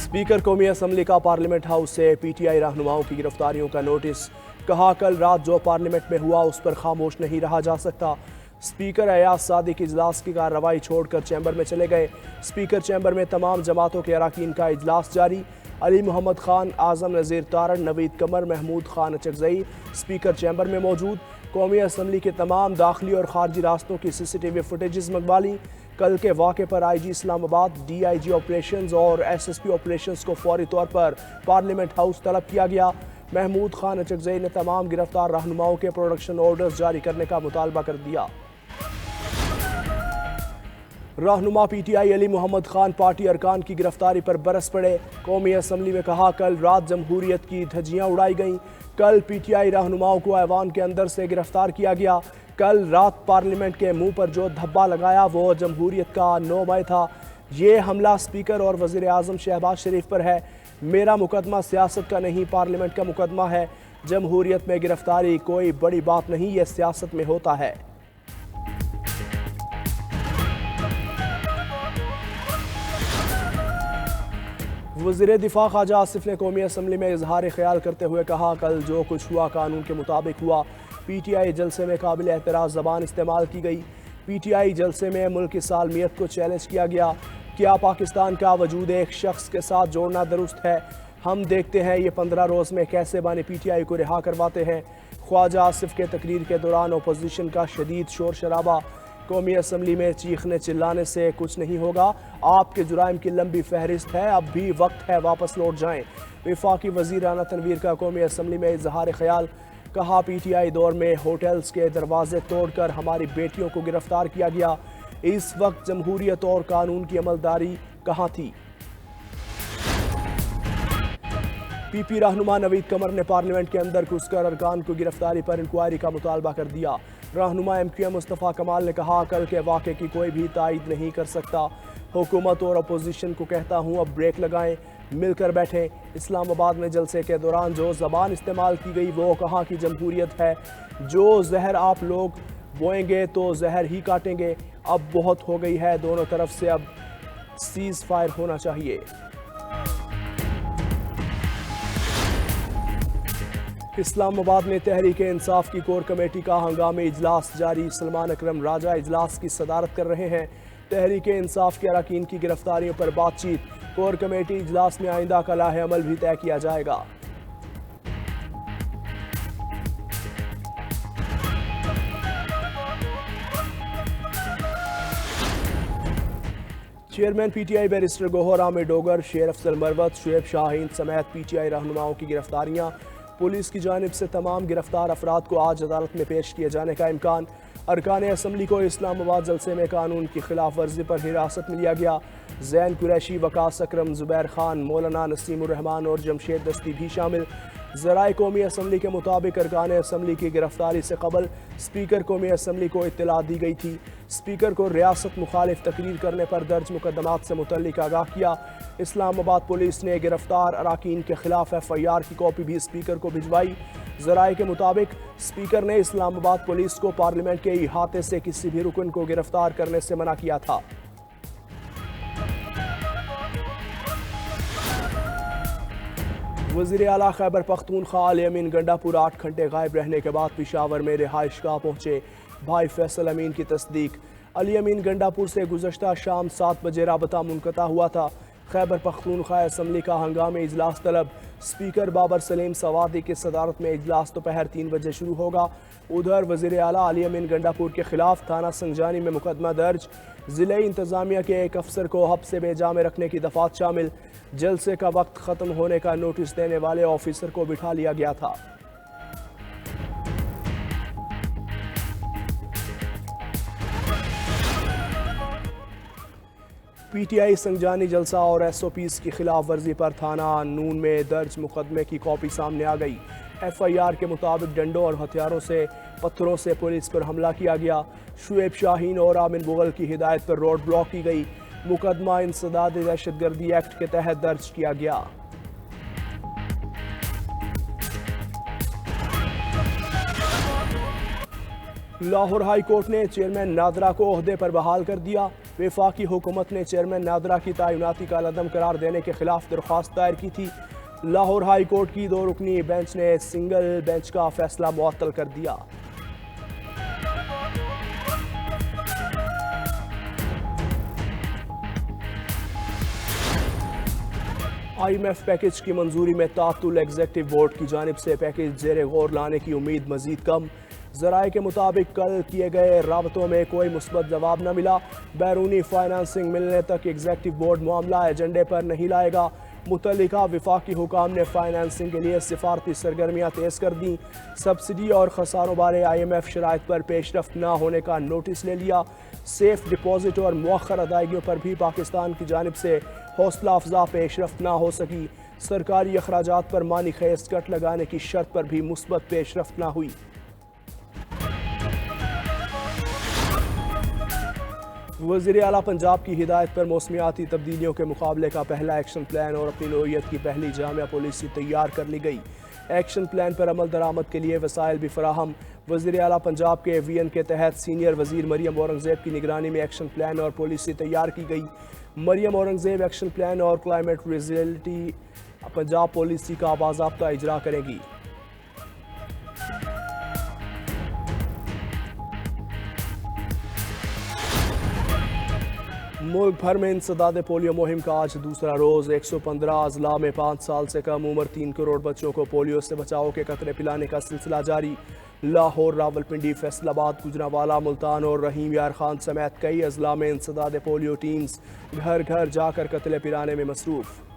Speaker कौमी assembly का parliament house से पीटीआई रहनुमाओं की गिरफ्तारियों का नोटिस। कहा, कल रात जो पार्लियामेंट में हुआ उस पर खामोश नहीं रहा जा सकता। स्पीकर अयाज सादिक इजलास की कार्रवाई छोड़कर चैम्बर में चले गए। स्पीकर चैम्बर में तमाम जमातों के अरकान का इजलास जारी। अली मोहम्मद खान, आजम नज़ीर तारण, नवीद कमर, महमूद खान अचकजई स्पीकर चैम्बर में मौजूद। कौमी असम्बली के तमाम दाखिली और खारजी रास्तों की CCTV फुटेजेस मंगवा ली। कल के वाक़े पर IG इस्लामाबाद, DIG ऑपरेशंस और SSP ऑपरेशंस को फौरी तौर पर पार्लियामेंट हाउस तलब किया गया। महमूद खान अचकजई ने तमाम गिरफ्तार रहनुमाओं के प्रोडक्शन ऑर्डर्स जारी करने का मुतालबा कर दिया। रहनुमा PTI अली मोहम्मद खान पार्टी अरकान की गिरफ्तारी पर बरस पड़े। कौमी असम्बली में कहा, कल रात जमहूरियत की धज्जियां उड़ाई गईं। कल PTI रहनुमाओं को ऐवान के अंदर से गिरफ्तार किया गया। कल रात पार्लियामेंट के मुंह पर जो धब्बा लगाया वो जमहूरियत का 9 मई था। ये हमला स्पीकर और वज़ीर आज़म शहबाज शरीफ पर है। मेरा मुकदमा सियासत का नहीं, पार्लियामेंट का मुकदमा है। जमहूरियत में गिरफ्तारी कोई बड़ी बात नहीं, यह सियासत में होता है। वज़ीर दिफा ख्वाजा आसिफ ने कौमी असम्बली में इजहार ख्याल करते हुए कहा, कल जो कुछ हुआ कानून के मुताबिक हुआ। PTI जलसे में काबिल एतराज़ ज़बान इस्तेमाल की गई। PTI जलसे में मुल्क की सालमियत को चैलेंज किया गया। क्या पाकिस्तान का वजूद एक शख्स के साथ जोड़ना दुरुस्त है? हम देखते हैं ये 15 रोज़ में कैसे बानी PTI को रिहा करवाते हैं। ख्वाजा आसिफ के तकरीर के दौरान अपोजिशन का शदीद शोर शराबा। कौमी असम्बली में चीखने चिल्लाने से कुछ नहीं होगा। आपके जुराइम की लंबी फहरिस्त है, अब भी वक्त है, वापस लौट जाएं। वफाकी वज़ीर राना तनवीर का कौमी असम्बली में इजहार ख्याल। कहा, PTI दौर में होटल्स के दरवाजे तोड़कर हमारी बेटियों को गिरफ्तार किया गया। इस वक्त जमहूरियत और कानून की अमलदारी कहाँ थी? PP रहनुमा नवीद कमर ने पार्लियामेंट के अंदर घुसकर अरकान को गिरफ्तारी पर इंक्वायरी का मुतालबा कर दिया। रहनुमा MQM मुस्तफ़ा कमाल ने कहा, कल के वाक़े की कोई भी तायद नहीं कर सकता। हुकूमत और अपोजिशन को कहता हूँ, अब ब्रेक लगाएं, मिलकर बैठें। इस्लामाबाद में जलसे के दौरान जो ज़बान इस्तेमाल की गई वो कहाँ की जमहूरियत है। जो जहर आप लोग बोएंगे तो जहर ही काटेंगे। अब बहुत हो गई है, दोनों तरफ से अब सीज़ फायर होना चाहिए। इस्लामाबाद में तहरीक इंसाफ की कोर कमेटी का हंगामी इजलास जारी। सलमान अकरम राजा इजलास की सदारत कर रहे हैं। तहरीक इंसाफ के अरकान की गिरफ्तारियों पर बातचीत। कोर कमेटी इजलास में आइंदा का लाहे अमल भी तय किया जाएगा। Chairman PTI barrister Gohar Aamir Dogar, शेर अफजल मरवत, शुएब शाहीन समेत PTI रहनुमाओं की गिरफ्तारियां। पुलिस की जानिब से तमाम गिरफ्तार अफराद को आज अदालत में पेश किए जाने का इम्कान। अरकान असम्बली को इस्लामाबाद जलसे में कानून की खिलाफ वर्जी पर हिरासत में लिया गया। जैन कुरैशी, वकास अकरम, जुबैर खान, मौलाना नसीमुर रहमान और जमशेद दस्ती भी शामिल। ज़राए कौमी असम्बली के मुताबिक अरकान असम्बली की गिरफ्तारी से कबल स्पीकर कौमी असम्बली को इत्तला दी गई थी। स्पीकर को रियासत मुखालिफ तकरीर करने पर दर्ज मुकदमात से मुतल्लिक आगाह किया। इस्लामाबाद पुलिस ने गिरफ्तार अरकान के खिलाफ FIR की कॉपी भी स्पीकर को भिजवाई। ज़राए के मुताबिक स्पीकर ने इस्लामाबाद पुलिस को पार्लियामेंट के इहाते से किसी भी रुकन को गिरफ्तार करने से मना किया था। वज़ीर आला खैबर पख्तूनख्वा अली अमीन गंडापुर 8 घंटे गायब रहने के बाद पेशावर में रिहाइशगाह पहुंचे। भाई फैसल अमीन की तस्दीक, अली अमीन गंडापुर से गुज़श्ता शाम 7 बजे राबता मुनक़ता हुआ था। खैबर पख्तूनख्वा असम्बली का हंगामी इजलास तलब। स्पीकर बाबर सलीम सवादी की सदारत में इजलास दोपहर 3 बजे शुरू होगा। उधर वज़ीर आला अली अमीन गंडापुर के खिलाफ थाना संजानी में मुकदमा दर्ज। ज़िले इंतज़ामिया के एक अफसर को हब्से बेजा में रखने की दफ़ात शामिल। जलसे का वक्त ख़त्म होने का नोटिस देने वाले ऑफिसर को बिठा लिया गया था। PTI संजानी जलसा और SOPs की खिलाफ वर्जी पर थाना नून में दर्ज मुकदमे की कॉपी सामने आ गई। FIR के मुताबिक डंडों और हथियारों से पत्थरों से पुलिस पर हमला किया गया। शुएब शाहीन और आमिर मुगल की हिदायत पर रोड ब्लॉक की गई। मुकदमा इंसदाद दहशतगर्दी एक्ट के तहत दर्ज किया गया। लाहौर हाई कोर्ट ने चेयरमैन नादरा को ओहदे पर बहाल कर दिया। वफाकी हुकूमत ने चेयरमैन नादरा की तैनाती का लदम करार देने के खिलाफ दरख्वास्त दायर की थी। लाहौर हाई कोर्ट की 2 रुकनी बेंच ने सिंगल बेंच का फैसला मुअत्तल कर दिया। IMF पैकेज की मंजूरी में तातुल एग्जीक्यूटिव बोर्ड की जानिब से पैकेज ज़ेरे गौर लाने की उम्मीद मजीद कम। ज़राए के मुताबिक कल किए गए राबतों में कोई मुस्बत जवाब न मिला। बैरूनी फाइनेंसिंग मिलने तक एग्जीक्यूटिव बोर्ड मामला एजेंडे पर नहीं लाएगा। मुतल्लिका वफाकी हुकाम ने फाइनेंसिंग के लिए सिफारती सरगर्मियाँ तेज़ कर दी। सब्सिडी और खसारों बारे IMF शराइत पर पेशरफ्त न होने का नोटिस ले लिया। सेफ डिपॉजिट और मौखर अदायगियों पर भी पाकिस्तान की जानिब से हौसला अफजा पेशरफ्त न हो सकी। सरकारी अखराजात पर मानी खेस कट लगाने की शर्त पर भी मुस्बत पेशरफ्त न हुई। वज़ीर आला पंजाब की हिदायत पर मौसमियाती तब्दीलियों के मुकाबले का पहला एक्शन प्लान और अपनी नौइयत की पहली जामिया पॉलिसी तैयार कर ली गई। एक्शन प्लान पर अमल दरामद के लिए वसाइल भी फराहम। वज़ीर आला पंजाब के VN के तहत सीनियर वज़ीर मरियम औरंगज़ेब की निगरानी में एक्शन प्लान और पॉलिसी तैयार की गई। मरियम औरंगज़ेब एक्शन प्लान और क्लाइमेट रिजिलिटी पंजाब पॉलिसी का बाज़ाब्ता इजरा करेंगी। मुल्क भर में इंसदाद पोलियो मुहिम का आज दूसरा रोज़ 115 अजला में 5 साल से कम उम्र 3 करोड़ बच्चों को पोलियो से बचाव के कतरे पिलाने का सिलसिला जारी। लाहौर, रावलपिंडी, फैसलाबाद, गुजरांवाला, मुल्तान और रहीम यार खान समेत कई अजला में इंसदाद पोलियो टीम्स घर घर जाकर कतरे पिलाने में मसरूफ़।